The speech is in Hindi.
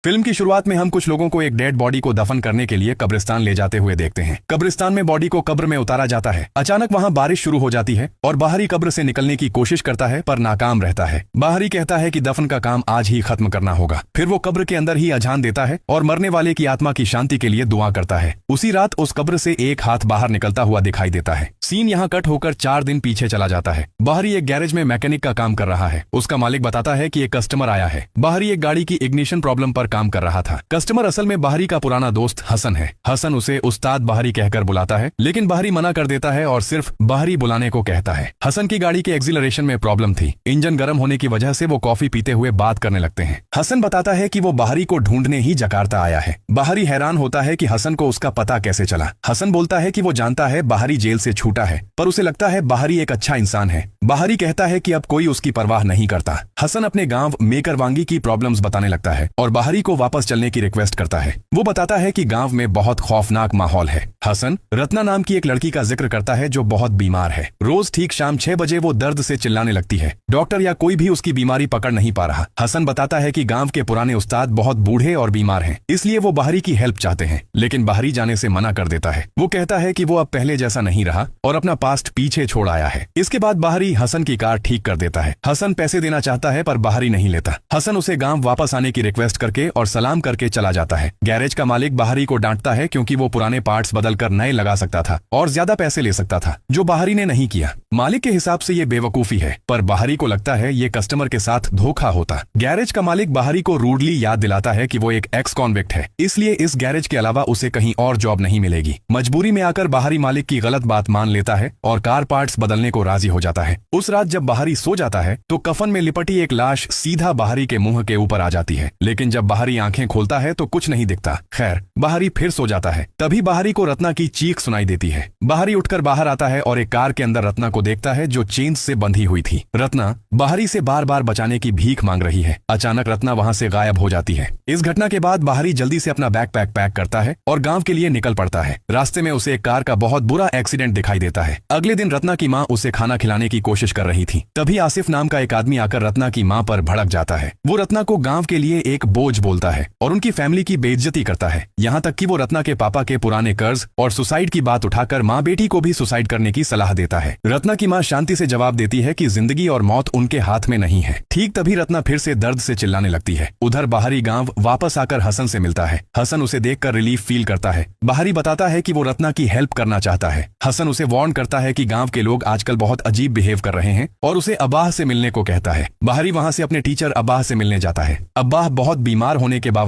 फिल्म की शुरुआत में हम कुछ लोगों को एक डेड बॉडी को दफन करने के लिए कब्रिस्तान ले जाते हुए देखते हैं। कब्रिस्तान में बॉडी को कब्र में उतारा जाता है। अचानक वहां बारिश शुरू हो जाती है और बाहरी कब्र से निकलने की कोशिश करता है पर नाकाम रहता है। बाहरी कहता है कि दफन का काम आज ही खत्म करना होगा। फिर वो कब्र के अंदर ही अजान देता है और मरने वाले की आत्मा की शांति के लिए दुआ करता है। उसी रात उस कब्र से एक हाथ बाहर निकलता हुआ दिखाई देता है। सीन यहाँ कट होकर 4 दिन पीछे चला जाता है। बाहरी एक गैरेज में मैकेनिक का काम कर रहा है। उसका मालिक बताता है कि एक कस्टमर आया है। बाहरी एक गाड़ी की इग्निशन प्रॉब्लम पर काम कर रहा था। कस्टमर असल में बाहरी का पुराना दोस्त हसन है। हसन उसे उस्ताद बाहरी कहकर बुलाता है, लेकिन बाहरी मना कर देता है और सिर्फ बाहरी बुलाने को कहता है। हसन की गाड़ी के एक्सीलरेशन में प्रॉब्लम थी। इंजन गर्म होने की वजह से वो कॉफी पीते हुए बात करने लगते हैं। हसन बताता है कि वो बाहरी को ढूंढने ही जकार्ता आया है। बाहरी हैरान होता है कि हसन को उसका पता कैसे चला। हसन बोलता है कि वो जानता है बाहरी जेल से छूटा है, पर उसे लगता है बाहरी एक अच्छा इंसान है। बाहरी कहता है कि अब कोई उसकी परवाह नहीं करता। हसन अपने गांव मेकरवांगी की प्रॉब्लम्स बताने लगता है और बाहरी को वापस चलने की रिक्वेस्ट करता है। वो बताता है कि गांव में बहुत खौफनाक माहौल है। हसन रत्ना नाम की एक लड़की का जिक्र करता है जो बहुत बीमार है। रोज ठीक शाम 6 बजे वो दर्द से चिल्लाने लगती है। डॉक्टर या कोई भी उसकी बीमारी पकड़ नहीं पा रहा। हसन बताता है कि गांव के पुराने उस्ताद बहुत बूढ़े और बीमार हैं, इसलिए वो बाहरी की हेल्प चाहते हैं, लेकिन बाहरी जाने से मना कर देता है। वो कहता है कि वो अब पहले जैसा नहीं रहा और अपना पास्ट पीछे छोड़ आया है। इसके बाद बाहरी हसन की कार ठीक कर देता है। हसन पैसे देना चाहता है पर बाहरी नहीं लेता। हसन उसे गांव वापस आने की रिक्वेस्ट करके और सलाम करके चला जाता है। गैरेज का मालिक बाहरी को डांटता है क्योंकि वो पुराने पार्ट्स बदलकर नए लगा सकता था और ज्यादा पैसे ले सकता था, जो बाहरी ने नहीं किया। मालिक के हिसाब से ये बेवकूफी है, पर बाहरी को लगता है ये कस्टमर के साथ धोखा होता। गैरेज का मालिक बाहरी को रूडली याद दिलाता है कि वो एक एक्स कॉन्विक्ट है, इसलिए इस गैरेज के अलावा उसे कहीं और जॉब नहीं मिलेगी। मजबूरी में आकर बाहरी मालिक की गलत बात मान लेता है और कार पार्ट्स बदलने को राजी हो जाता है। उस रात जब बाहरी सो जाता है तो कफन में लिपटी एक लाश सीधा बाहरी के मुंह के ऊपर आ जाती है, लेकिन जब बाहरी आंखें खोलता है तो कुछ नहीं दिखता। खैर, बाहरी फिर सो जाता है। तभी बाहरी को रत्ना की चीख सुनाई देती है। बाहरी उठकर बाहर आता है और एक कार के अंदर रत्ना को देखता है जो चेन से बंधी हुई थी। रत्ना बाहरी से बार बार बचाने की भीख मांग रही है। अचानक रत्ना वहां से गायब हो जाती है। इस घटना के बाद बाहरी जल्दी से अपना बैकपैक पैक करता है और गांव के लिए निकल पड़ता है। रास्ते में उसे एक कार का बहुत बुरा एक्सीडेंट दिखाई देता है। अगले दिन रत्ना की माँ उसे खाना खिलाने की कोशिश कर रही थी। तभी आसिफ नाम का एक आदमी आकर रत्ना की माँ पर भड़क जाता है। वो रत्ना को गांव के लिए एक बोझ बोलता है और उनकी फैमिली की बेइज्जती करता है। यहाँ तक कि वो रत्ना के पापा के पुराने कर्ज और सुसाइड की बात उठाकर माँ बेटी को भी सुसाइड करने की सलाह देता है। रत्ना की माँ शांति से जवाब देती है कि जिंदगी और मौत उनके हाथ में नहीं है। ठीक तभी रत्ना फिर से दर्द से चिल्लाने लगती है। उधर बाहरी गांव वापस आकर हसन से मिलता है। हसन उसे देखकर रिलीफ फील करता है। बाहरी बताता है कि वो रत्ना की हेल्प करना चाहता है। हसन उसे वार्न करता है कि गांव के लोग आजकल बहुत अजीब बिहेव कर रहे हैं और उसे अब्बाह से मिलने को कहता है। बाहरी वहां से अपने टीचर अब्बाह से मिलने जाता है। अब्बाह बहुत बीमार होने के बावजूद